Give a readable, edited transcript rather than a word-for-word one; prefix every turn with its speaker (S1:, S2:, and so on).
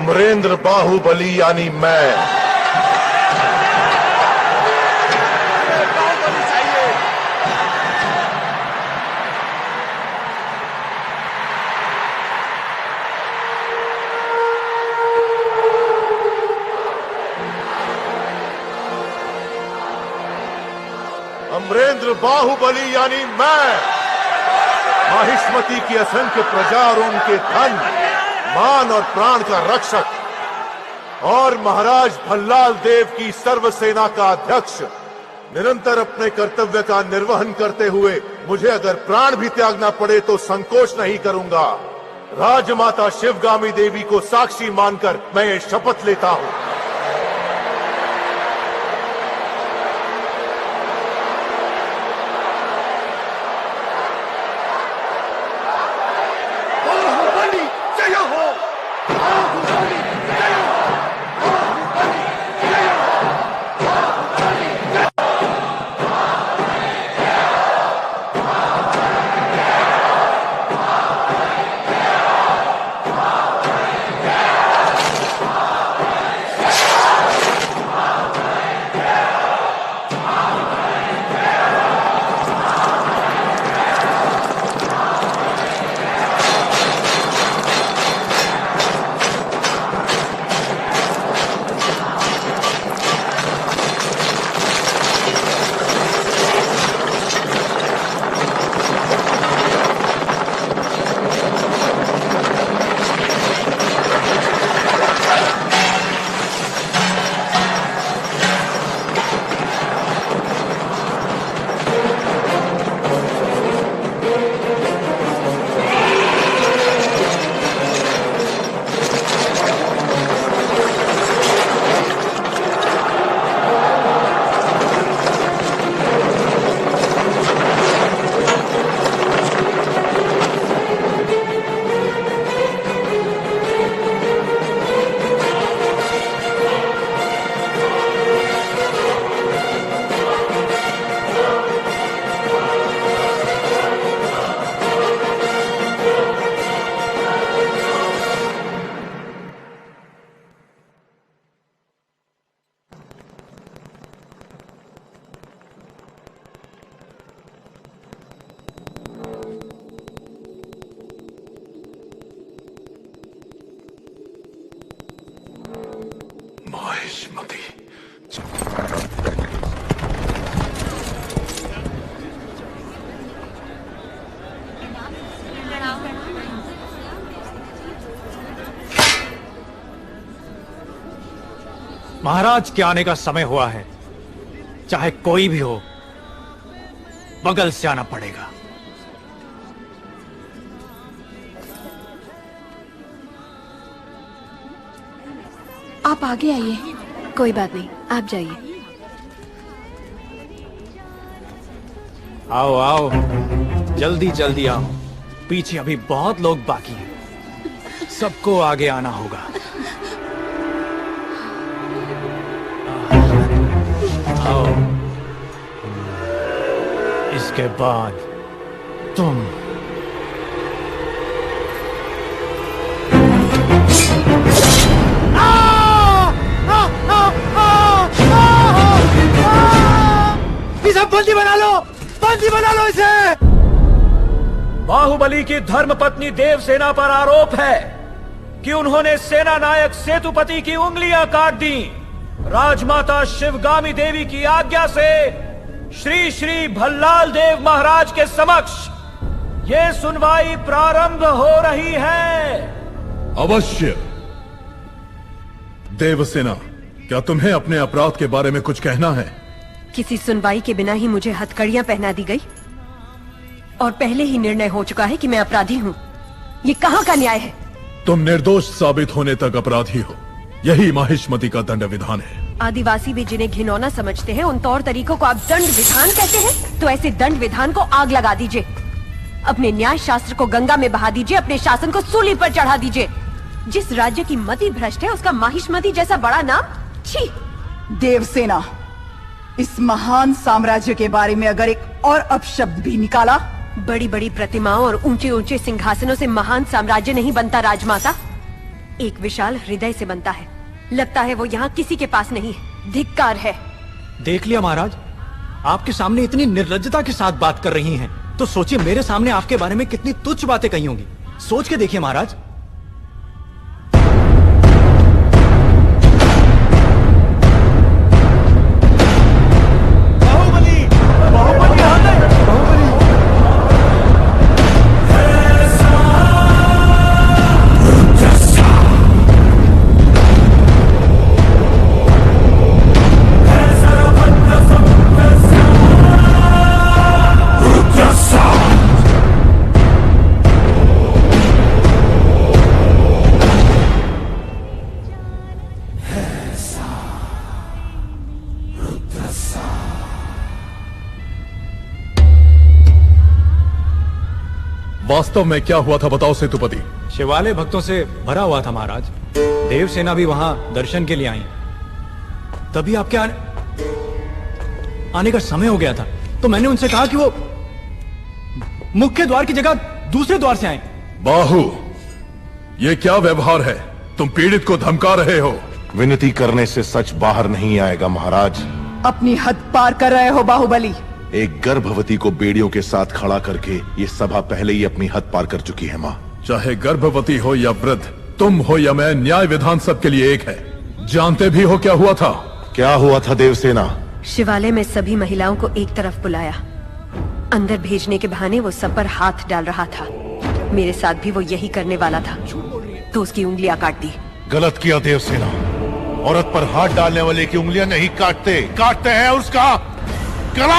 S1: अमरेंद्र बाहुबली यानी मैं अमरेंद्र बाहुबली यानी मैं माहिष्मति की असंख्य प्रजा और उनके धन मान और प्राण का रक्षक और महाराज भल्लाल देव की सर्व सेना का अध्यक्ष निरंतर अपने कर्तव्य का निर्वहन करते हुए मुझे अगर प्राण भी त्यागना पड़े तो संकोच नहीं करूंगा। राजमाता शिवगामी देवी को साक्षी मानकर मैं ये शपथ लेता हूं।
S2: महाराज के आने का समय हुआ है। चाहे कोई भी हो, बगल से आना पड़ेगा।
S3: आप आगे आइए।
S4: कोई बात नहीं, आप जाइए।
S2: आओ आओ, जल्दी जल्दी आओ। पीछे अभी बहुत लोग बाकी हैं। सबको आगे आना होगा। आओ, इसके बाद तुम।
S5: इसे बंदी बना लो, बंदी बना लो इसे।
S2: बाहुबली की धर्मपत्नी देवसेना पर आरोप है कि उन्होंने सेना नायक सेतुपति की उंगलियां काट दी। राजमाता शिवगामी देवी की आज्ञा से श्री श्री भल्लाल देव महाराज के समक्ष ये सुनवाई प्रारंभ हो रही है।
S1: अवश्य। देवसेना, क्या तुम्हें अपने अपराध के बारे में कुछ कहना है?
S4: किसी सुनवाई के बिना ही मुझे हथकड़ियां पहना दी गई और पहले ही निर्णय हो चुका है कि मैं अपराधी हूँ। ये कहाँ का न्याय है?
S1: तुम निर्दोष साबित होने तक अपराधी हो। यही माहिष्मति का दंड विधान है।
S4: आदिवासी भी जिन्हें घिनौना समझते हैं, उन तौर तरीकों को आप दंड विधान कहते हैं? तो ऐसे दंड विधान को आग लगा दीजिए। अपने न्याय शास्त्र को गंगा में बहा दीजिए। अपने शासन को सूली पर चढ़ा दीजिए। जिस राज्य की मति भ्रष्ट है, उसका माहिष्मति जैसा बड़ा नाम? छी!
S6: देवसेना, इस महान साम्राज्य के बारे में अगर एक और अपशब्द भी निकाला।
S4: बड़ी बड़ी प्रतिमाओं और ऊंचे ऊंचे सिंहासनों से महान साम्राज्य नहीं बनता राजमाता। एक विशाल हृदय से बनता है। लगता है वो यहाँ किसी के पास नहीं है। धिक्कार है।
S2: देख लिया महाराज, आपके सामने इतनी निर्लज्जता के साथ बात कर रही हैं, तो सोचिए मेरे सामने आपके बारे में कितनी तुच्छ बातें कही होंगी। सोच के देखिए महाराज।
S5: बाहुबली बाहुबली आ गए। बाहुबली
S7: वास्तव में क्या हुआ था बताओ सेतुपति।
S2: शिवालय भक्तों से भरा हुआ था महाराज। देवसेना भी वहां दर्शन के लिए आई। तभी आपके आने का समय हो गया था, तो मैंने उनसे कहा कि वो मुख्य द्वार की जगह दूसरे द्वार से आए।
S7: बाहु, ये क्या व्यवहार है? तुम पीड़ित को धमका रहे हो।
S1: विनती करने से सच बाहर नहीं आएगा महाराज।
S6: अपनी हद पार कर रहे हो बाहुबली।
S1: एक गर्भवती को बेड़ियों के साथ खड़ा करके ये सभा पहले ही अपनी हद पार कर चुकी है माँ।
S7: चाहे गर्भवती हो या वृद्ध, तुम हो या मैं, न्याय विधान सबके लिए एक है। जानते भी हो क्या हुआ था?
S1: क्या हुआ था देवसेना?
S4: शिवालय में सभी महिलाओं को एक तरफ बुलाया। अंदर भेजने के बहाने वो सब पर हाथ डाल रहा था। मेरे साथ भी वो यही करने वाला था, तो उसकी उंगलियां काट दी।
S1: गलत किया देवसेना। औरत पर हाथ डालने वाले की उंगलियां नहीं काटते, काटते हैं उसका गला।